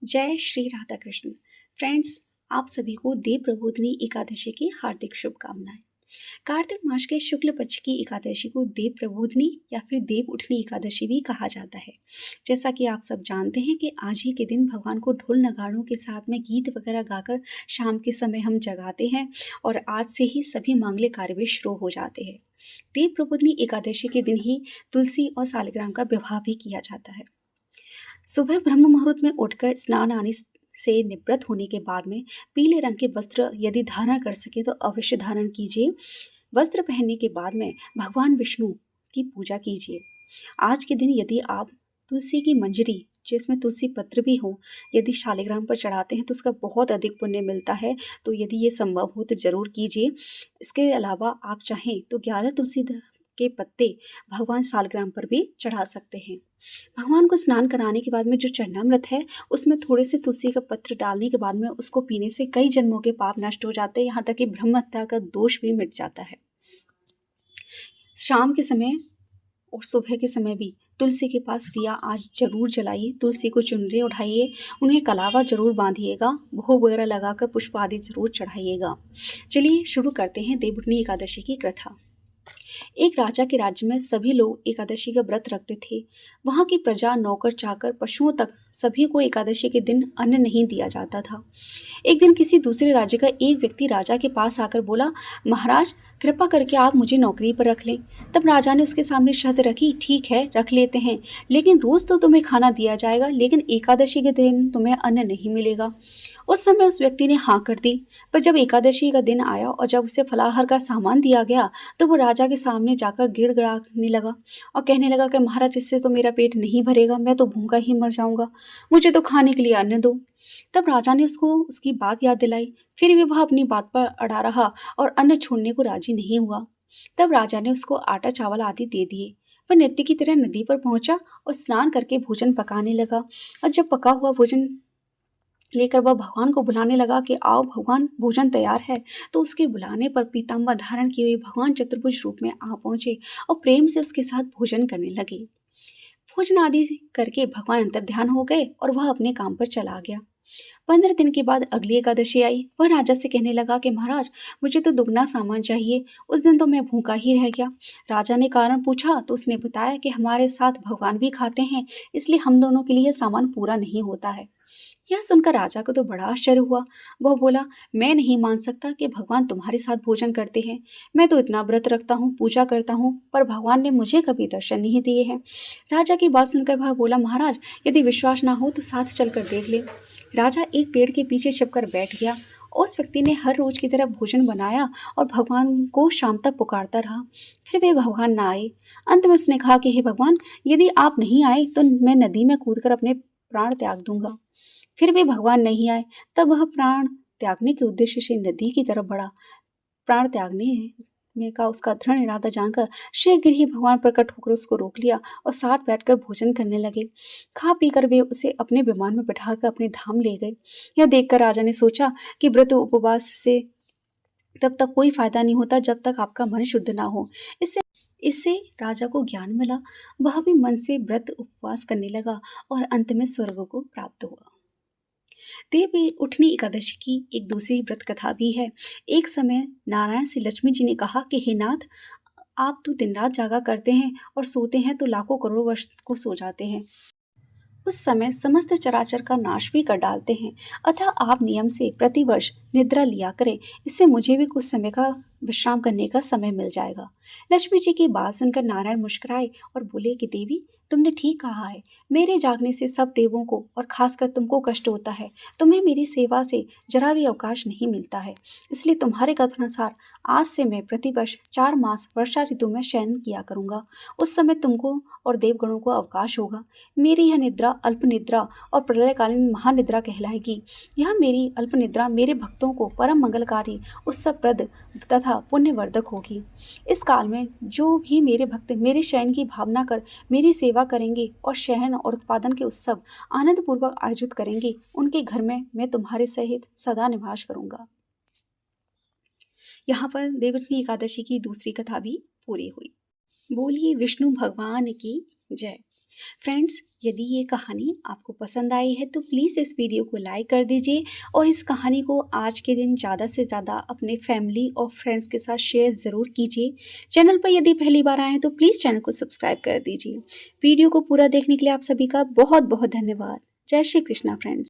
जय श्री राधा कृष्ण। फ्रेंड्स, आप सभी को देव प्रबोधिनी एकादशी की हार्दिक शुभकामनाएं। कार्तिक मास के शुक्ल पक्ष की एकादशी को देव प्रबोधिनी या फिर देव उठनी एकादशी भी कहा जाता है। जैसा कि आप सब जानते हैं कि आज ही के दिन भगवान को ढोल नगाड़ों के साथ में गीत वगैरह गाकर शाम के समय हम जगाते हैं और आज से ही सभी मांगलिक कार्य भी शुरू हो जाते हैं। देव प्रबोधिनी एकादशी के दिन ही तुलसी और सालिग्राम का विवाह भी किया जाता है। सुबह ब्रह्म मुहूर्त में उठकर स्नान आदि से निवृत्त होने के बाद में पीले रंग के वस्त्र यदि धारण कर सके तो अवश्य धारण कीजिए। वस्त्र पहनने के बाद में भगवान विष्णु की पूजा कीजिए। आज के दिन यदि आप तुलसी की मंजरी जिसमें तुलसी पत्र भी हो यदि शालिग्राम पर चढ़ाते हैं तो उसका बहुत अधिक पुण्य मिलता है। तो यदि ये संभव हो तो ज़रूर कीजिए। इसके अलावा आप चाहें तो 11 तुलसी के पत्ते भगवान शालिग्राम पर भी चढ़ा सकते हैं। भगवान को स्नान कराने के बाद में जो चरणामृत है उसमें थोड़े से तुलसी का पत्र डालने के बाद में उसको पीने से कई जन्मों के पाप नष्ट हो जाते हैं, यहाँ तक कि ब्रह्म हत्या का दोष भी मिट जाता है। शाम के समय और सुबह के समय भी तुलसी के पास दिया आज जरूर जलाइए। तुलसी को चुनरी उठाइए, उन्हें कलावा जरूर बांधिएगा, भोग वगैरह लगाकर पुष्प आदि जरूर चढ़ाइएगा। चलिए शुरू करते हैं देवउठनी एकादशी की कथा। एक राजा के राज्य में सभी लोग एकादशी का व्रत रखते थे। वहाँ की प्रजा, नौकर चाकर, पशुओं तक सभी को एकादशी के दिन अन्न नहीं दिया जाता था। एक दिन किसी दूसरे राज्य का एक व्यक्ति राजा के पास आकर बोला, महाराज कृपा करके आप मुझे नौकरी पर रख लें। तब राजा ने उसके सामने शर्त रखी, ठीक है रख लेते हैं, लेकिन रोज तो तुम्हें खाना दिया जाएगा, लेकिन एकादशी के दिन तुम्हें अन्न नहीं मिलेगा। उस समय उस व्यक्ति ने हाँ कर दी। पर जब एकादशी का दिन आया और जब उसे फलाहार का सामान दिया गया तो वो राजा के सामने जाकर गिड़गिड़ाने लगा और कहने लगा कि महाराज इससे तो मेरा पेट नहीं भरेगा, मैं तो भूखा ही मर जाऊंगा, मुझे तो खाने के लिए अन्न दो। तब राजा ने उसको उसकी बात याद दिलाई, फिर भी वह अपनी बात पर अड़ा रहा और अन्न छोड़ने को राजी नहीं हुआ। तब राजा ने उसको आटा चावल आदि दे दिए। वह नित्य की तरह नदी पर पहुंचा और स्नान करके भोजन पकाने लगा। और जब पका हुआ भोजन लेकर वह भगवान को बुलाने लगा कि आओ भगवान भोजन तैयार है, तो उसके बुलाने पर पीताम्बर धारण किए हुए भगवान चतुर्भुज रूप में आ पहुंचे और प्रेम से उसके साथ भोजन करने लगे। भोजन आदि करके भगवान अंतर्ध्यान हो गए और वह अपने काम पर चला गया। 15 दिन के बाद अगली एकादशी आई। वह राजा से कहने लगा कि महाराज मुझे तो दुगना सामान चाहिए, उस दिन तो मैं भूखा ही रह गया। राजा ने कारण पूछा तो उसने बताया कि हमारे साथ भगवान भी खाते हैं, इसलिए हम दोनों के लिए सामान पूरा नहीं होता है। यह सुनकर राजा को तो बड़ा आश्चर्य हुआ। वह बोला, मैं नहीं मान सकता कि भगवान तुम्हारे साथ भोजन करते हैं। मैं तो इतना व्रत रखता हूँ, पूजा करता हूँ, पर भगवान ने मुझे कभी दर्शन नहीं दिए हैं। राजा की बात सुनकर वह बोला, महाराज यदि विश्वास ना हो तो साथ चलकर देख ले। राजा एक पेड़ के पीछे छिपकर बैठ गया। उस व्यक्ति ने हर रोज की तरह भोजन बनाया और भगवान को शाम तक पुकारता रहा, फिर वे भगवान ना आए। अंत में उसने कहा कि हे भगवान, यदि आप नहीं आए तो मैं नदी में कूदकर अपने प्राण त्याग दूंगा। फिर भी भगवान नहीं आए। तब वह प्राण त्यागने के उद्देश्य से नदी की तरफ बढ़ा। प्राण त्यागने में का उसका दृढ़ इरादा जानकर शीघ्र ही भगवान प्रकट होकर उसको रोक लिया और साथ बैठकर भोजन करने लगे। खा पीकर वे उसे अपने विमान में बैठाकर अपने धाम ले गए। यह देखकर राजा ने सोचा कि व्रत उपवास से तब तक कोई फायदा नहीं होता जब तक आपका मन शुद्ध ना हो। इससे इससे राजा को ज्ञान मिला। वह भी मन से व्रत उपवास करने लगा और अंत में स्वर्ग को प्राप्त हुआ। देव उठनी एकादशी की एक दूसरी व्रत कथा भी है। एक समय नारायण से लक्ष्मी जी ने कहा कि हे नाथ, आप तो दिन रात जागा करते हैं और सोते हैं तो लाखों करोड़ वर्ष को सो जाते हैं। उस समय समस्त चराचर का नाश भी कर डालते हैं, अतः आप नियम से प्रतिवर्ष निद्रा लिया करें, इससे मुझे भी कुछ समय का विश्राम करने का समय मिल जाएगा। लक्ष्मी जी की बात सुनकर नारायण मुस्कुराए और बोले कि देवी, तुमने ठीक कहा है, मेरे जागने से सब देवों को और खासकर तुमको कष्ट होता है। तुम्हें मेरी सेवा से जरा भी अवकाश नहीं मिलता है, इसलिए तुम्हारे कथनानुसार आज से मैं प्रतिवर्ष 4 मास वर्षा ऋतु में शयन किया करूंगा। उस समय तुमको और देवगणों को अवकाश होगा। मेरी यह निद्रा अल्प निद्रा और प्रलयकालीन महानिद्रा कहलाएगी। यह मेरी अल्प निद्रा मेरे भक्तों को परम मंगलकारी, उत्सवप्रद तथा पुण्यवर्धक होगी। इस काल में जो भी मेरे भक्त मेरे शयन की भावना कर मेरी सेवा करेंगे और शयन और उत्पादन के उत्सव आनंद पूर्वक आयोजित करेंगे, उनके घर में मैं तुम्हारे सहित सदा निवास करूंगा। यहाँ पर देवउठनी एकादशी की दूसरी कथा भी पूरी हुई। बोलिए विष्णु भगवान की जय। फ्रेंड्स, यदि ये कहानी आपको पसंद आई है तो प्लीज़ इस वीडियो को लाइक कर दीजिए और इस कहानी को आज के दिन ज़्यादा से ज़्यादा अपने फैमिली और फ्रेंड्स के साथ शेयर ज़रूर कीजिए। चैनल पर यदि पहली बार आए हैं तो प्लीज़ चैनल को सब्सक्राइब कर दीजिए। वीडियो को पूरा देखने के लिए आप सभी का बहुत बहुत धन्यवाद। जय श्री कृष्णा फ्रेंड्स।